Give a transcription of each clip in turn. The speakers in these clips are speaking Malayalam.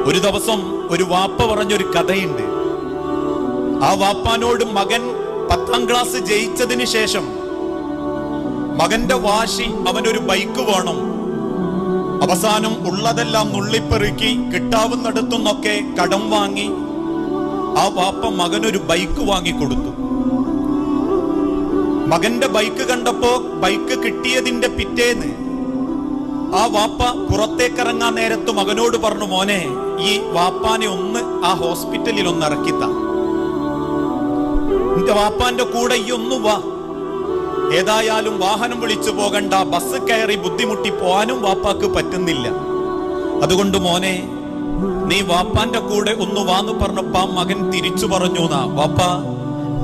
ഒരു ദിവസം ഒരു വാപ്പ പറഞ്ഞൊരു കഥയുണ്ട്. ആ വാപ്പാനോട് മകൻ 10ാം ക്ലാസ് ജയിച്ചതിന് ശേഷം മകന്റെ വാശി, അവനൊരു ബൈക്ക് വേണം. അവസാനം ഉള്ളതെല്ലാം നുള്ളിപ്പെറുക്കി കിട്ടാവുന്നിടത്തുനിന്നൊക്കെ കടം വാങ്ങി ആ വാപ്പ മകനൊരു ബൈക്ക് വാങ്ങിക്കൊടുത്തു. മകന്റെ ബൈക്ക് കണ്ടപ്പോ ബൈക്ക് കിട്ടിയതിന്റെ പിറ്റേന്ന് ആ വാപ്പ പുറത്തേക്കിറങ്ങാൻ നേരത്ത് മകനോട് പറഞ്ഞു, മോനെ, ഈ വാപ്പാനെ ഒന്ന് ആ ഹോസ്പിറ്റലിൽ ഒന്ന് ഇറക്കിത്ത, എന്റെ വാപ്പാന്റെ കൂടെ ഈ ഒന്ന് വാ. ഏതായാലും വാഹനം വിളിച്ചു പോകണ്ട, ബസ് കയറി ബുദ്ധിമുട്ടി പോവാനും വാപ്പാക്ക് പറ്റുന്നില്ല. അതുകൊണ്ട് മോനെ, നീ വാപ്പാന്റെ കൂടെ ഒന്ന് വാന്ന് പറഞ്ഞപ്പോ ആ മകൻ തിരിച്ചു പറഞ്ഞു, വാപ്പ,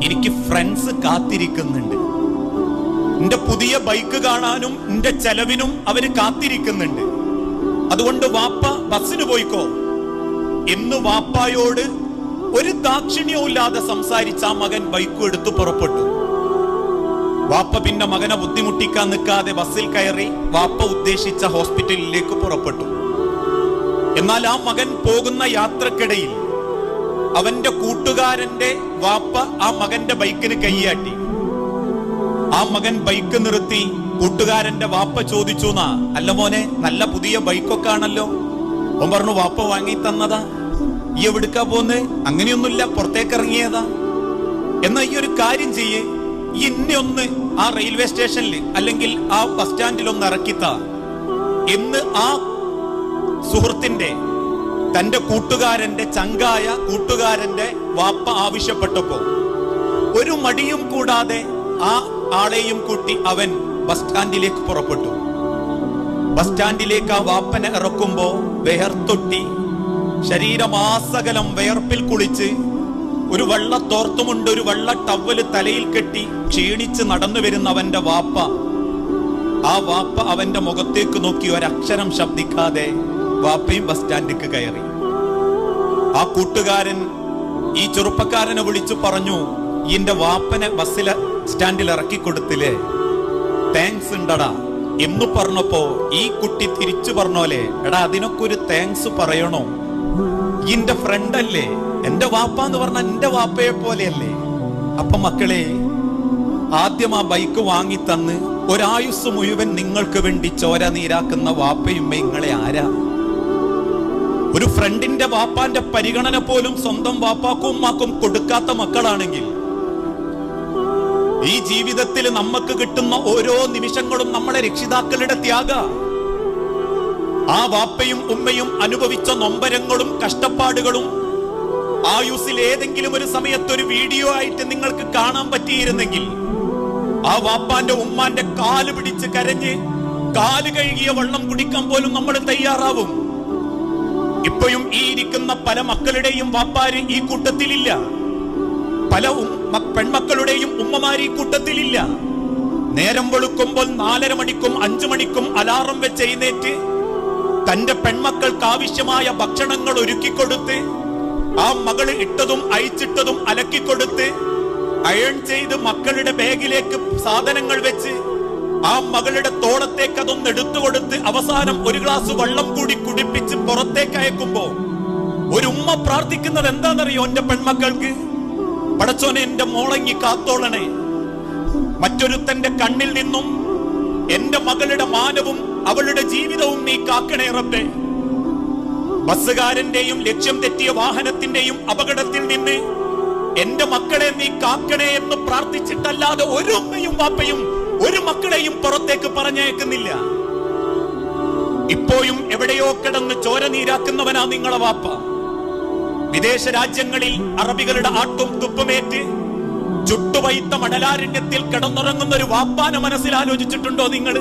എനിക്ക് ഫ്രണ്ട്സ് കാത്തിരിക്കുന്നുണ്ട്, എന്റെ പുതിയ ബൈക്ക് കാണാനും എന്റെ ചെലവിനും അവര് കാത്തിരിക്കുന്നുണ്ട്. അതുകൊണ്ട് വാപ്പ ബസ്സിന് പോയിക്കോ എന്ന് വാപ്പായോട് ഒരു ദാക്ഷിണ്യവും ഇല്ലാതെ സംസാരിച്ച ആ മകൻ ബൈക്കും എടുത്തു പുറപ്പെട്ടു. വാപ്പ പിന്നെ മകനെ ബുദ്ധിമുട്ടിക്കാൻ നിൽക്കാതെ ബസ്സിൽ കയറി വാപ്പ ഉദ്ദേശിച്ച ഹോസ്പിറ്റലിലേക്ക് പുറപ്പെട്ടു. എന്നാൽ ആ മകൻ പോകുന്ന യാത്രക്കിടയിൽ അവന്റെ കൂട്ടുകാരന്റെ വാപ്പ ആ മകന്റെ ബൈക്കിന് കൈയാട്ടി. ആ മകൻ ബൈക്ക് നിർത്തി. കൂട്ടുകാരന്റെ വാപ്പ ചോദിച്ചു, അല്ല മോനെ, നല്ല പുതിയ ബൈക്കൊക്കെ ആണല്ലോ. അവൻ പറഞ്ഞു, വാപ്പ വാങ്ങി തന്നതാ. ഈ എവിടുക്കാ പോന്ന്? അങ്ങനെയൊന്നുമില്ല, പുറത്തേക്ക് ഇറങ്ങിയതാ. എന്നാ ഈ ഒരു കാര്യം ചെയ്യേ, ഇന്നെ ഒന്ന് ആ റെയിൽവേ സ്റ്റേഷനിൽ അല്ലെങ്കിൽ ആ ബസ് സ്റ്റാൻഡിൽ ഒന്ന് ഇറക്കിത്ത എന്ന് ആ സുഹൃത്തിന്റെ, തന്റെ കൂട്ടുകാരന്റെ, ചങ്കായ കൂട്ടുകാരന്റെ വാപ്പ ആവശ്യപ്പെട്ടപ്പോ ഒരു മടിയും കൂടാതെ ആ ആളെയും കൂട്ടി അവൻ ബസ് സ്റ്റാൻഡിലേക്ക് പുറപ്പെട്ടു. ബസ് സ്റ്റാൻഡിലേക്ക് ആ വാപ്പനെ ഇറക്കുമ്പോ വിയർത്തൊട്ടി, ശരീരമാസകലം വിയർപ്പിൽ കുളിച്ച്, ഒരു വെള്ള തോർത്തുമുണ്ട്, ഒരു വെള്ള ടവല് തലയിൽ കെട്ടി ക്ഷീണിച്ച് നടന്നു വരുന്ന അവന്റെ വാപ്പ, ആ വാപ്പ അവന്റെ മുഖത്തേക്ക് നോക്കി ഒരക്ഷരം ശബ്ദിക്കാതെ വാപ്പയും ബസ് സ്റ്റാൻഡിലേക്ക് കയറി. ആ കൂട്ടുകാരൻ ഈ ചെറുപ്പക്കാരനെ വിളിച്ചു പറഞ്ഞു, എന്റെ വാപ്പനെ ബസ്സിലെ സ്റ്റാൻഡിൽ ഇറക്കി കൊടുത്തില്ലേ, താങ്ക്സ് ഉണ്ടടാ എന്ന് പറഞ്ഞപ്പോ ഈ കുട്ടി തിരിച്ചു പറഞ്ഞോലെ, എടാ അതിനൊക്കെ ഒരു താങ്ക്സ് പറയണോ? എന്റെ ഫ്രണ്ട് അല്ലേ, എന്റെ വാപ്പ എന്ന് പറഞ്ഞാൽ എന്റെ വാപ്പയെ പോലെയല്ലേ. അപ്പൊ മക്കളെ, ആദ്യം ആ ബൈക്ക് വാങ്ങി തന്ന് ഒരായുസ് മുഴുവൻ നിങ്ങൾക്ക് വേണ്ടി ചോര നീരാക്കുന്ന വാപ്പയും നിങ്ങളെ ആരാ? ഒരു ഫ്രണ്ടിന്റെ വാപ്പാന്റെ പരിഗണന പോലും സ്വന്തം വാപ്പാക്കും ഉമ്മാക്കും കൊടുക്കാത്ത മക്കളാണെങ്കിൽ ഈ ജീവിതത്തിൽ നമുക്ക് കിട്ടുന്ന ഓരോ നിമിഷങ്ങളും നമ്മളെ രക്ഷിതാക്കളുടെ ത്യാഗ. ആ വാപ്പയും ഉമ്മയും അനുഭവിച്ച നൊമ്പരങ്ങളും കഷ്ടപ്പാടുകളും ആയുസ്സിൽ ഏതെങ്കിലും ഒരു സമയത്ത് ഒരു വീഡിയോ ആയിട്ട് നിങ്ങൾക്ക് കാണാൻ പറ്റിയിരുന്നെങ്കിൽ ആ വാപ്പാന്റെ ഉമ്മാന്റെ കാല് പിടിച്ച് കരഞ്ഞ് കാല് കഴുകിയ വെള്ളം കുടിക്കാൻ പോലും നമ്മൾ തയ്യാറാവും. ഇപ്പോഴും ഈ ഇരിക്കുന്ന പല മക്കളുടെയും വാപ്പാര് ഈ കൂട്ടത്തിലില്ല. പല പെൺമക്കളുടെയും ഉമ്മമാര് ഈ കൂട്ടത്തിലില്ല. നേരം വെളുക്കുമ്പോൾ 4:30 മണിക്കും 5 മണിക്കും അലാറം വെച്ച് എഴുന്നേറ്റ് തന്റെ പെൺമക്കൾക്ക് ആവശ്യമായ ഭക്ഷണങ്ങൾ ഒരുക്കിക്കൊടുത്ത്, ആ മകള് ഇട്ടതും അയച്ചിട്ടതും അലക്കിക്കൊടുത്ത്, അയൺ ചെയ്ത് മക്കളുടെ ബാഗിലേക്ക് സാധനങ്ങൾ വെച്ച് ആ മകളുടെ തോളത്തേക്ക് അതൊന്ന് എടുത്തുകൊടുത്ത് അവസാനം ഒരു ഗ്ലാസ് വെള്ളം കൂടി കുടിപ്പിച്ച് പുറത്തേക്ക് അയക്കുമ്പോ ഒരു ഉമ്മ പ്രാർത്ഥിക്കുന്നത് എന്താണെന്നറിയോ? എന്റെ പെൺമക്കൾക്ക്, പടച്ചോനെ എന്റെ മോളങ്ങി കാത്തോളണേ, മറ്റൊരുത്തന്റെ കണ്ണിൽ നിന്നും എന്റെ മകളുടെ മാനവും അവളുടെ ജീവിതവും നീ കാക്കണേ റബ്ബേ. ബസ്സുകാരന്റെയും ലക്ഷ്യം തെറ്റിയ വാഹനത്തിന്റെയും അപകടത്തിൽ നിന്ന് എന്റെ മക്കളെ നീ കാക്കണേ എന്ന് പ്രാർത്ഥിച്ചിട്ടല്ലാതെ ഒരു ഉമ്മയും വാപ്പയും ഒരു മക്കളെയും പുറത്തേക്ക് പറഞ്ഞയക്കുന്നില്ല. ഇപ്പോഴും എവിടെയോ കിടന്ന് ചോര നീരാക്കുന്നവനാ നിങ്ങളെ വാപ്പ. വിദേശ രാജ്യങ്ങളിൽ അറബികളുടെ ആട്ടും തുപ്പുമേറ്റ് ചുട്ടുവൈത്ത മണലാരണ്യത്തിൽ കിടന്നുറങ്ങുന്ന ഒരു വാപ്പാനെ മനസ്സിൽ ആലോചിച്ചിട്ടുണ്ടോ നിങ്ങൾ?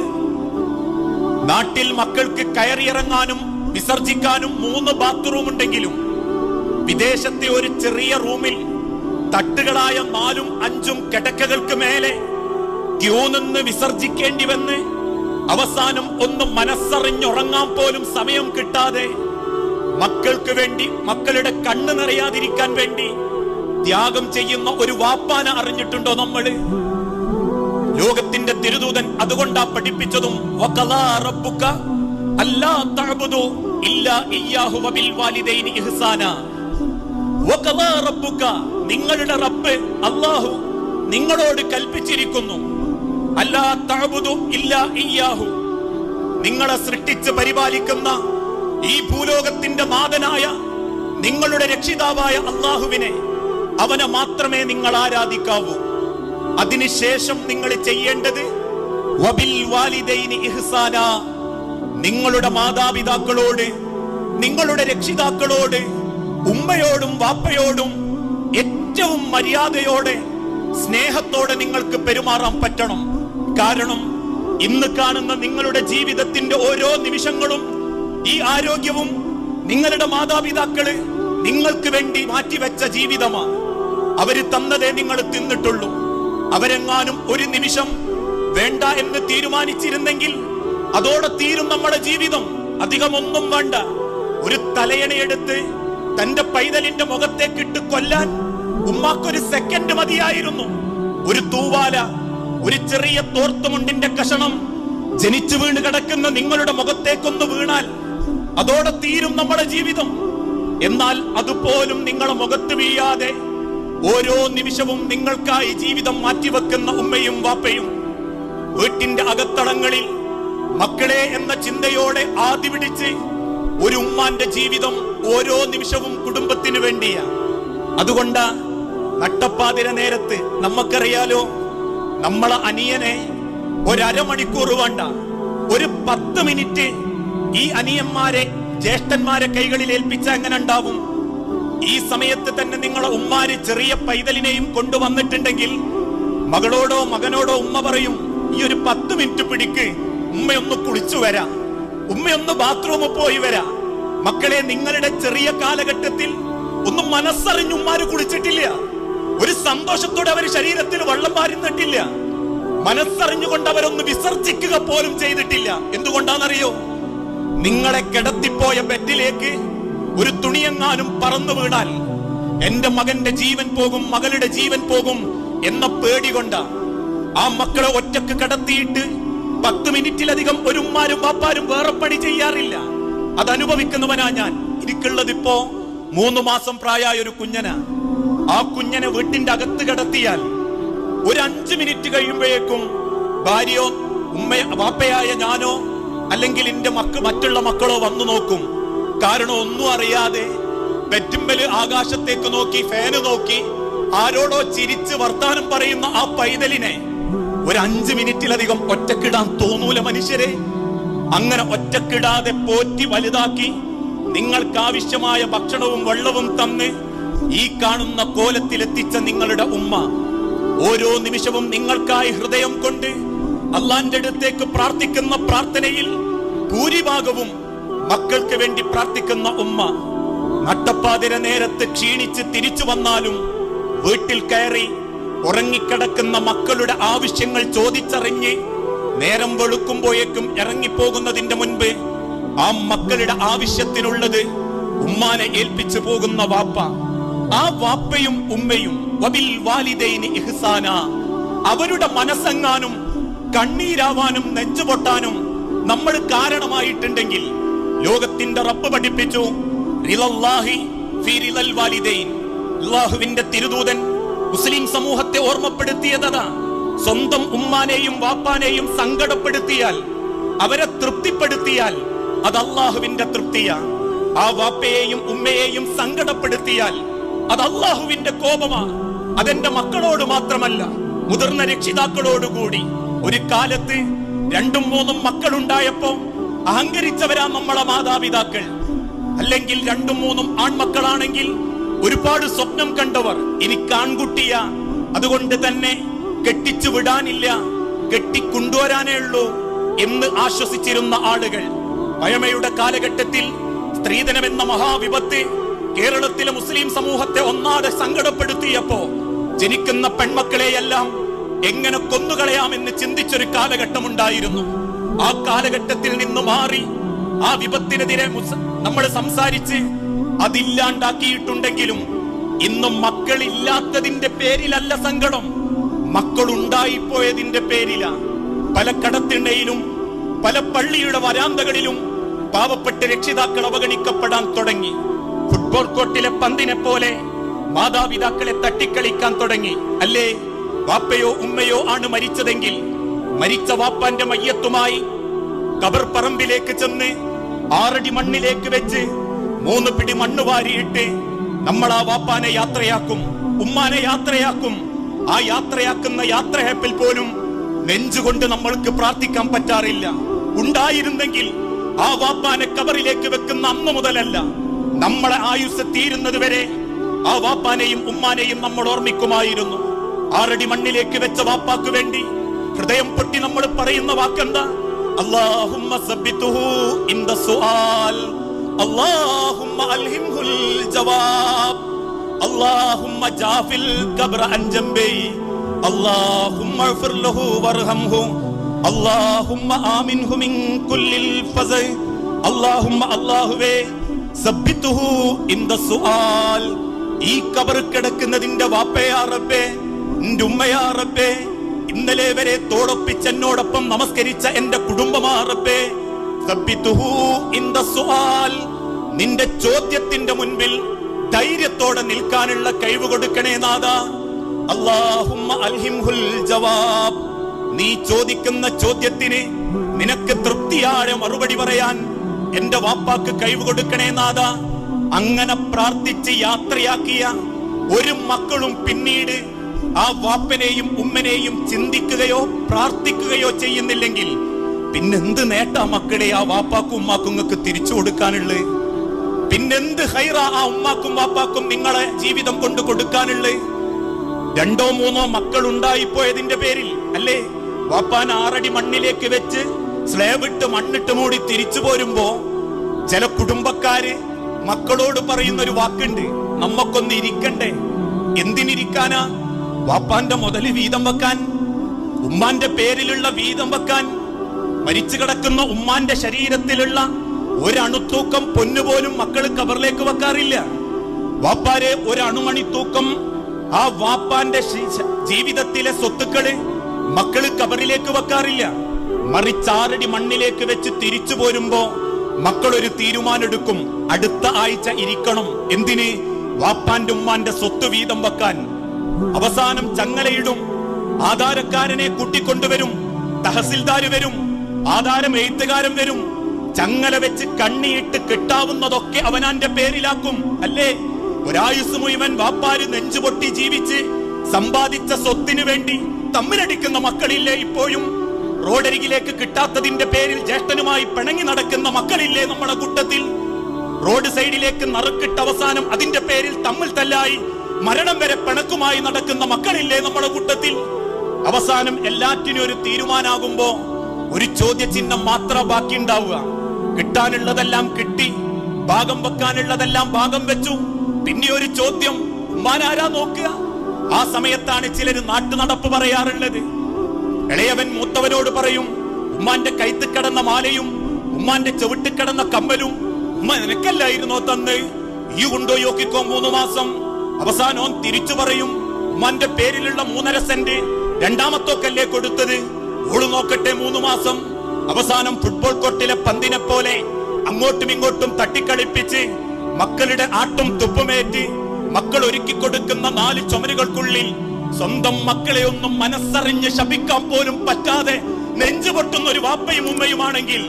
നാട്ടിൽ മക്കൾക്ക് കയറിയിറങ്ങാനും വിസർജിക്കാനും 3 ബാത്റൂം ഉണ്ടെങ്കിലും വിദേശത്തെ ഒരു ചെറിയ റൂമിൽ തട്ടുകളായ 4ഉം 5ഉം കിടക്കകൾക്ക് മേലെ ക്യൂ നിന്ന് വിസർജിക്കേണ്ടി വന്ന് അവസാനം ഒന്ന് മനസ്സറിഞ്ഞുറങ്ങാൻ പോലും സമയം കിട്ടാതെ മക്കൾക്ക് വേണ്ടി, മക്കളുടെ കണ്ണ് നിറയാതിരിക്കാൻ വേണ്ടി ത്യാഗം ചെയ്യുന്ന ഒരു വാപ്പാന അറിഞ്ഞിട്ടുണ്ടോ നമ്മള്? ലോകത്തിന്റെ തിരുദൂതൻ അതുകൊണ്ടാ പഠിപ്പിച്ചതും, വഖലാ റബ്ബുക അല്ലാ തഅബുദു ഇല്ലാ ഇയ്യാഹു വബിൽ വാലിദൈനി ഇഹ്സാന വഖദാ റബ്ബുക നിങ്ങളുടെ റബ്ബ് അല്ലാഹു നിങ്ങളോട് കൽപ്പിച്ചിരിക്കുന്നു അല്ലാ തഅബുദു ഇല്ലാ ഇയ്യാഹു നിങ്ങളെ സൃഷ്ടിച്ച് പരിപാലിക്കുന്ന ഈ ഭൂലോകത്തിന്റെ നാഥനായ നിങ്ങളുടെ രക്ഷിതാവായ അല്ലാഹുവിനെ അവനെ മാത്രമേ നിങ്ങൾ ആരാധിക്കാവൂ. അതിനുശേഷം നിങ്ങൾ ചെയ്യേണ്ടത് വബിൽ വാലിദൈനി ഇഹ്സാന നിങ്ങളുടെ മാതാപിതാക്കളോട് നിങ്ങളുടെ രക്ഷിതാക്കളോട് ഉമ്മയോടും വാപ്പയോടും ഏറ്റവും മര്യാദയോടെ സ്നേഹത്തോടെ നിങ്ങൾക്ക് പെരുമാറാൻ പറ്റണം. കാരണം ഇന്ന് കാണുന്ന നിങ്ങളുടെ ജീവിതത്തിന്റെ ഓരോ നിമിഷങ്ങളും ഈ ആരോഗ്യവും നിങ്ങളുടെ മാതാപിതാക്കള് നിങ്ങൾക്ക് വേണ്ടി മാറ്റിവെച്ച ജീവിതമാണ്. അവര് തന്നതേ നിങ്ങൾ തിന്നിട്ടുള്ളൂ. അവരെങ്ങാനും ഒരു നിമിഷം വേണ്ട എന്ന് തീരുമാനിച്ചിരുന്നെങ്കിൽ അതോടെ തീരും നമ്മുടെ ജീവിതം. അധികമൊന്നും വേണ്ട. ഒരു തലയണയെടുത്ത് തന്റെ പൈതലിന്റെ മുഖത്തേക്കിട്ട് കൊല്ലാൻ ഉമ്മാക്കൊരു സെക്കൻഡ് മതിയായിരുന്നു. ഒരു തൂവാല, ഒരു ചെറിയ തോർത്തുമുണ്ടിന്റെ കഷണം ജനിച്ചു വീണ് കിടക്കുന്ന നിങ്ങളുടെ മുഖത്തേക്കൊന്ന് വീണാൽ അതോടെ തീരും നമ്മുടെ ജീവിതം. എന്നാൽ അതുപോലും നിങ്ങളുടെ മുഖത്ത് വീഴാതെ ഓരോ നിമിഷവും നിങ്ങൾക്കായി ജീവിതം മാറ്റിവെക്കുന്ന ഉമ്മയും വാപ്പയും, വീട്ടിന്റെ അകത്തളങ്ങളിൽ മക്കളെ എന്ന ചിന്തയോടെ ആദ്യ പിടിച്ച് ഒരു ഉമ്മാന്റെ ജീവിതം ഓരോ നിമിഷവും കുടുംബത്തിന് വേണ്ടിയാ. അതുകൊണ്ട് നട്ടപ്പാതിര നേരത്ത് നമുക്കറിയാലോ, നമ്മളെ അനിയനെ ഒരമണിക്കൂർ വേണ്ട, ഒരു 10 മിനിറ്റ് ഈ അനിയന്മാരെ ജ്യേഷ്ഠന്മാരെ കൈകളിൽ ഏൽപ്പിച്ച എങ്ങനെ ഉണ്ടാവും? ഈ സമയത്ത് തന്നെ നിങ്ങളെ ഉമ്മാര് ചെറിയ പൈതലിനെയും കൊണ്ടുവന്നിട്ടുണ്ടെങ്കിൽ മകളോടോ മകനോടോ ഉമ്മ പറയും, ഈ ഒരു 10 മിനിറ്റ് പിടിക്ക്, ഉമ്മയൊന്ന് കുളിച്ചു വരാ, ഉമ്മയൊന്ന് ബാത്റൂമിൽ പോയി വരാ. മക്കളെ, നിങ്ങളുടെ ചെറിയ കാലഘട്ടത്തിൽ ഒന്നും മനസ്സറിഞ്ഞ് ഉമ്മാര് കുളിച്ചിട്ടില്ല. ഒരു സന്തോഷത്തോടെ അവർ ശരീരത്തിൽ വെള്ളം പാരുന്നിട്ടില്ല. മനസ്സറിഞ്ഞുകൊണ്ട് അവരൊന്ന് വിസർജിക്കുക പോലും ചെയ്തിട്ടില്ല. എന്തുകൊണ്ടാണെന്നറിയോ? നിങ്ങളെ കിടത്തിപ്പോയ ബെഡിലേക്ക് ഒരു തുണിയെങ്ങാനും പറന്നു വീണാൽ എന്റെ മകന്റെ ജീവൻ പോകും, മകളുടെ ജീവൻ പോകും എന്ന പേടി കൊണ്ടാ ആ മക്കളെ ഒറ്റക്ക് കിടത്തിയിട്ട് 10 മിനിറ്റിലധികം ഒരു ഉമ്മാരും വാപ്പാരും വേറെ പണി ചെയ്യാറില്ല. അതനുഭവിക്കുന്നവനാ ഞാൻ. എനിക്കുള്ളതിപ്പോ 3 മാസം പ്രായമായ ഒരു കുഞ്ഞനാ. ആ കുഞ്ഞനെ വീട്ടിന്റെ അകത്ത് കിടത്തിയാൽ ഒരു 5 മിനിറ്റ് കഴിയുമ്പോഴേക്കും ഭാര്യയോ വാപ്പയായ ഞാനോ അല്ലെങ്കിൽ എന്റെ മറ്റുള്ള മക്കളോ വന്നു നോക്കും. കാരണം ഒന്നും അറിയാതെ ബെറ്റുമ്മല് ആകാശത്തേക്ക് നോക്കി, ഫാന് നോക്കി, ആരോടോ ചിരിച്ച് വർത്താനം പറയുന്ന ആ പൈതലിനെ ഒരു 5 മിനിറ്റിലധികം ഒറ്റക്കിടാൻ തോന്നൂല മനുഷ്യരെ. അങ്ങനെ ഒറ്റക്കിടാതെ പോറ്റി വലുതാക്കി നിങ്ങൾക്കാവശ്യമായ ഭക്ഷണവും വെള്ളവും തന്ന് ഈ കാണുന്ന കോലത്തിലെത്തിച്ച നിങ്ങളുടെ ഉമ്മ ഓരോ നിമിഷവും നിങ്ങൾക്കായി ഹൃദയം കൊണ്ട് അള്ളാന്റെ അടുത്തേക്ക് പ്രാർത്ഥിക്കുന്ന പ്രാർത്ഥനയിൽ ഭൂരിഭാഗവും മക്കൾക്ക് വേണ്ടി പ്രാർത്ഥിക്കുന്ന ഉമ്മ നട്ടപ്പാതിര നേരത്ത് ക്ഷീണിച്ച് തിരിച്ചു വന്നാലും വീട്ടിൽ കയറി ഉറങ്ങിക്കിടക്കുന്ന മക്കളുടെ ആവശ്യങ്ങൾ ചോദിച്ചറിഞ്ഞ് നേരം വെളുക്കുമ്പോഴേക്കും ഇറങ്ങിപ്പോകുന്നതിന്റെ മുൻപ് ആ മക്കളുടെ ആവശ്യത്തിനുള്ളത് ഉമ്മാനെ ഏൽപ്പിച്ചു പോകുന്ന വാപ്പ, ആ വാപ്പയും ഉമ്മയും വബിൽ വാലിദൈനി ഇഹ്സാന, അവരുടെ മനസ്സെങ്ങാനും കണ്ണീരാവാനും നെഞ്ചുപൊട്ടാനും നമ്മൾ കാരണമായിട്ടുണ്ടെങ്കിൽ ലോകത്തിന്റെ റബ്ബ് പഠിപ്പിച്ചു, റിളല്ലാഹി ഫീ റിളൽ വാലിദൈൻ. അല്ലാഹുവിന്റെ തിരുദൂതൻ മുസ്ലിം സമൂഹത്തെ ഓർമ്മപ്പെടുത്തിയതാ, സ്വന്തം ഉമ്മാനെയും വാപ്പാനെയും സങ്കടപ്പെടുത്തിയാൽ, അവരെ തൃപ്തിപ്പെടുത്തിയാൽ അത് അല്ലാഹുവിന്റെ തൃപ്തിയാ. ആ വാപ്പയെയും ഉമ്മയെയും സങ്കടപ്പെടുത്തിയാൽ അത് അല്ലാഹുവിന്റെ കോപമാ. അതെന്റെ മക്കളോട് മാത്രമല്ല, മുതിർന്ന രക്ഷിതാക്കളോടുകൂടി. ഒരു കാലത്ത് 2ഉം 3ഉം മക്കളുണ്ടായപ്പോ അഹങ്കരിച്ചവരാ നമ്മളെ മാതാപിതാക്കൾ. അല്ലെങ്കിൽ 2ഉം 3ഉം ആൺമക്കളാണെങ്കിൽ ഒരുപാട് സ്വപ്നം കണ്ടവർ. എനിക്ക് ആൺകുട്ടിയാ, അതുകൊണ്ട് തന്നെ കെട്ടിച്ചു വിടാനില്ല, കെട്ടിക്കൊണ്ടുവരാനേ ഉള്ളൂ എന്ന് ആശ്വസിച്ചിരുന്ന ആളുകൾ. പഴമയുടെ കാലഘട്ടത്തിൽ സ്ത്രീധനം എന്ന മഹാവിപത്ത് കേരളത്തിലെ മുസ്ലിം സമൂഹത്തെ ഒന്നാടെ സങ്കടപ്പെടുത്തിയപ്പോ ജനിക്കുന്ന പെൺമക്കളെയെല്ലാം എങ്ങനെ കൊന്നുകളയാമെന്ന് ചിന്തിച്ചൊരു കാലഘട്ടമുണ്ടായിരുന്നു. ആ കാലഘട്ടത്തിൽ നിന്ന് മാറി ആ വിപത്തിനെതിരെ നമ്മൾ സംസാരിച്ച് അതില്ലാണ്ടാക്കിയിട്ടുണ്ടെങ്കിലും ഇന്നും മക്കളില്ലാത്തതിന്റെ പേരിലല്ല സങ്കടം, മക്കളുണ്ടായിപ്പോയതിന്റെ പേരിലാ. പല കടത്തിണ്ണയിലും പല പള്ളിയുടെ വരാന്തകളിലും പാവപ്പെട്ട രക്ഷിതാക്കൾ അവഗണിക്കപ്പെടാൻ തുടങ്ങി. ഫുട്ബോൾ കോർട്ടിലെ പന്തിനെ പോലെ മാതാപിതാക്കളെ തട്ടിക്കളിക്കാൻ തുടങ്ങി. അല്ലേ, വാപ്പയോ ഉമ്മയോ ആണ് മരിച്ചതെങ്കിൽ മരിച്ച വാപ്പാന്റെ മയ്യത്തുമായി ഖബർ പറമ്പിലേക്ക് ചെന്ന് 6 അടി മണ്ണിലേക്ക് വെച്ച് 3 പിടി മണ്ണ് വാരിയിട്ട് നമ്മൾ ആ വാപ്പാനെ യാത്രയാക്കും, ഉമ്മാനെ യാത്രയാക്കും. ആ യാത്രയാക്കുന്ന യാത്രയപ്പിൽ പോലും നെഞ്ചുകൊണ്ട് നമ്മൾക്ക് പ്രാർത്ഥിക്കാൻ പറ്റാറില്ല. ഉണ്ടായിരുന്നെങ്കിൽ ആ വാപ്പാനെ ഖബറിലേക്ക് വെക്കുന്ന അന്ന് മുതലല്ല, നമ്മളെ ആയുസ് തീരുന്നത് വരെ ആ വാപ്പാനെയും ഉമ്മാനെയും നമ്മൾ ഓർമ്മിക്കുമായിരുന്നു. 6 അടി മണ്ണിലേക്ക് വെച്ച വാപ്പാക്ക് വേണ്ടി ഹൃദയം പൊട്ടി നമ്മൾ പറയുന്ന വാക്കെന്താ? അല്ലാഹുമ്മ സബ്ബിതുഹു ഇൻദ സുആൽ, അല്ലാഹുമ്മ അൽഹിംഹുൽ ജവാബ്, അല്ലാഹുമ്മ ജാഫിൽ ഖബ്റ അൻ ജംബി, അല്ലാഹുമ്മ ഇഗ്ഫിർ ലഹു വർഹംഹു, അല്ലാഹുമ്മ ആമിൻഹു മിൻ കുല്ലിൽ ഫസ, അല്ലാഹുമ്മ അല്ലാഹുവേ സബ്ബിതുഹു ഇൻദ സുആൽ, ഈ ഖബർ കിടക്കുന്നതിന്റെ വാപ്പയാ റബ്ബേ, നിന്റെ ഉമ്മയാ റബ്ബേ, ഇന്നലെ വരെ തോടൊപ്പിച്ച് എന്നോടൊപ്പം നമസ്കരിച്ച എന്റെ കുടുംബമാ റബ്ബേ, സബ്ബിതുഹു ഇൻദ സുആൽ, നിന്റെ ചോദ്യത്തിന്റെ മുൻപിൽ ധൈര്യത്തോടെ നിൽക്കാനുള്ള കഴിവ് കൊടുക്കണേ നാഥാ. അല്ലാഹുമ്മ അൽഹിംഹുൽ ജവാബ്, നീ ചോദിക്കുന്ന ചോദ്യത്തിന് നിനക്ക് തൃപ്തിയായ മറുപടി പറയാൻ എന്റെ വാപ്പാക്ക് കഴിവ് കൊടുക്കണേ നാഥാ. അങ്ങനെ പ്രാർത്ഥിച്ച് യാത്രയാക്കിയ ഒരു മക്കളും പിന്നീട് ആ വാപ്പനെയും ഉമ്മനെയും ചിന്തിക്കുകയോ പ്രാർത്ഥിക്കുകയോ ചെയ്യുന്നില്ലെങ്കിൽ പിന്നെന്ത് നേട്ടാ മക്കളെ ആ വാപ്പാക്കും ഉമ്മാക്കും നിങ്ങൾക്ക് തിരിച്ചു കൊടുക്കാനുള്ളത്? പിന്നെന്ത് ഹൈറ ആ ഉമ്മാക്കും വാപ്പാക്കും നിങ്ങളെ ജീവിതം കൊണ്ട് കൊടുക്കാനുള്ളത്? 2 or 3 മക്കൾ ഉണ്ടായിപ്പോയതിന്റെ പേരിൽ അല്ലേ വാപ്പാൻ 6 അടി മണ്ണിലേക്ക് വെച്ച് സ്ലേബ് ഇട്ട് മണ്ണിട്ട് മൂടി തിരിച്ചു പോരുമ്പോ ചില കുടുംബക്കാര് മക്കളോട് പറയുന്ന ഒരു വാക്കുണ്ട്, നമ്മക്കൊന്ന് ഇരിക്കണ്ടേ. എന്തിനിരിക്കാനാ? വാപ്പാന്റെ മുതല് വീതം വെക്കാൻ, ഉമ്മാന്റെ പേരിലുള്ള വീതം വെക്കാൻ. മരിച്ചു കിടക്കുന്ന ഉമ്മാന്റെ ശരീരത്തിലുള്ള ഒരണുത്തൂക്കം പൊന്നുപോലും മക്കള് ഖബറിലേക്ക് വെക്കാറില്ല. വാപ്പാരെ ഒരണുമണി തൂക്കം ആ വാപ്പാന്റെ ജീവിതത്തിലെ സ്വത്തുക്കള് മക്കള് ഖബറിലേക്ക് വെക്കാറില്ല. മറിച്ച് 6 അടി മണ്ണിലേക്ക് വെച്ച് തിരിച്ചു പോരുമ്പോ മക്കൾ ഒരു തീരുമാനം, അടുത്ത ആഴ്ച ഇരിക്കണം. എന്തിന്? വാപ്പാന്റെ ഉമ്മാന്റെ സ്വത്ത് വീതം വെക്കാൻ. അവസാനം ചങ്ങലയിടും, ആധാരക്കാരനെ കൂട്ടിക്കൊണ്ടുവരും, തഹസിൽദാർ വരും, ആധാരം എഴുത്തുകാരൻ വരും, ചങ്ങല വെച്ച് കണ്ണിയിട്ട് കിട്ടാവുന്നതൊക്കെ അവനാന്റെ പേരിലാക്കും. അല്ലേ, ഒരായുസ് മുഴുവൻ വാപ്പാര് നെഞ്ചുപൊട്ടി ജീവിച്ച് സമ്പാദിച്ച സ്വത്തിനു വേണ്ടി തമ്മിലടിക്കുന്ന മക്കളില്ലേ? ഇപ്പോഴും റോഡരികിലേക്ക് കിട്ടാത്തതിന്റെ പേരിൽ ജ്യേഷ്ഠനുമായി പിണങ്ങി നടക്കുന്ന മക്കളില്ലേ നമ്മുടെ കൂട്ടത്തിൽ? റോഡ് സൈഡിലേക്ക് നറുക്കിട്ട അവസാനം അതിന്റെ പേരിൽ തമ്മിൽ തല്ലായി മരണം വരെ പിണക്കുമായി നടക്കുന്ന മക്കളില്ലേ നമ്മുടെ കൂട്ടത്തിൽ? അവസാനം എല്ലാറ്റിനും ഒരു തീരുമാനാകുമ്പോ ഒരു ചോദ്യചിഹ്നം മാത്രം ബാക്കി ഉണ്ടാവുക. കിട്ടാനുള്ളതെല്ലാം കിട്ടി, ഭാഗം വെക്കാനുള്ളതെല്ലാം ഭാഗം വെച്ചു. പിന്നെ ഒരു ചോദ്യം, ഉമ്മാനാരാ നോക്കുക? ആ സമയത്താണ് ചിലര് നാട്ടുനടപ്പ് പറയാറുള്ളത്. ഇളയവൻ മൂത്തവനോട് പറയും, ഉമ്മാന്റെ കൈത്ത് കിടന്ന മാലയും ഉമ്മാന്റെ ചവിട്ടി കിടന്ന കമ്മലും ഉമ്മ നിനക്കല്ലായിരുന്നോ തന്ന്? ഈ കൊണ്ടുപോയി നോക്കിക്കോ 3 മാസം. അവസാനം തിരിച്ചു പറയും, ഉമ്മാന്റെ പേരിലുള്ള 3.5 സെന്റ് രണ്ടാമത്തോക്കല്ലേ കൊടുത്തത്, ഓള് നോക്കട്ടെ 3 മാസം. അവസാനം ഫുട്ബോൾ കോർട്ടിലെ പന്തിനെ പോലെ അങ്ങോട്ടും ഇങ്ങോട്ടും തട്ടിക്കളിപ്പിച്ച് മക്കളുടെ ആട്ടും തുപ്പുമേറ്റ് മക്കൾ ഒരുക്കി കൊടുക്കുന്ന 4 ചുമരുകൾക്കുള്ളിൽ സ്വന്തം മക്കളെ ഒന്നും മനസ്സറിഞ്ഞ് ശപിക്കാൻ പോലും പറ്റാതെ നെഞ്ചുപൊട്ടുന്ന ഒരു വാപ്പയും ഉമ്മയുമാണെങ്കിൽ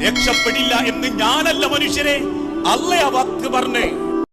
രക്ഷപ്പെടില്ല എന്ന് ഞാനല്ല മനുഷ്യരെ, അള്ളയാ വാക്ക് പറഞ്ഞേ.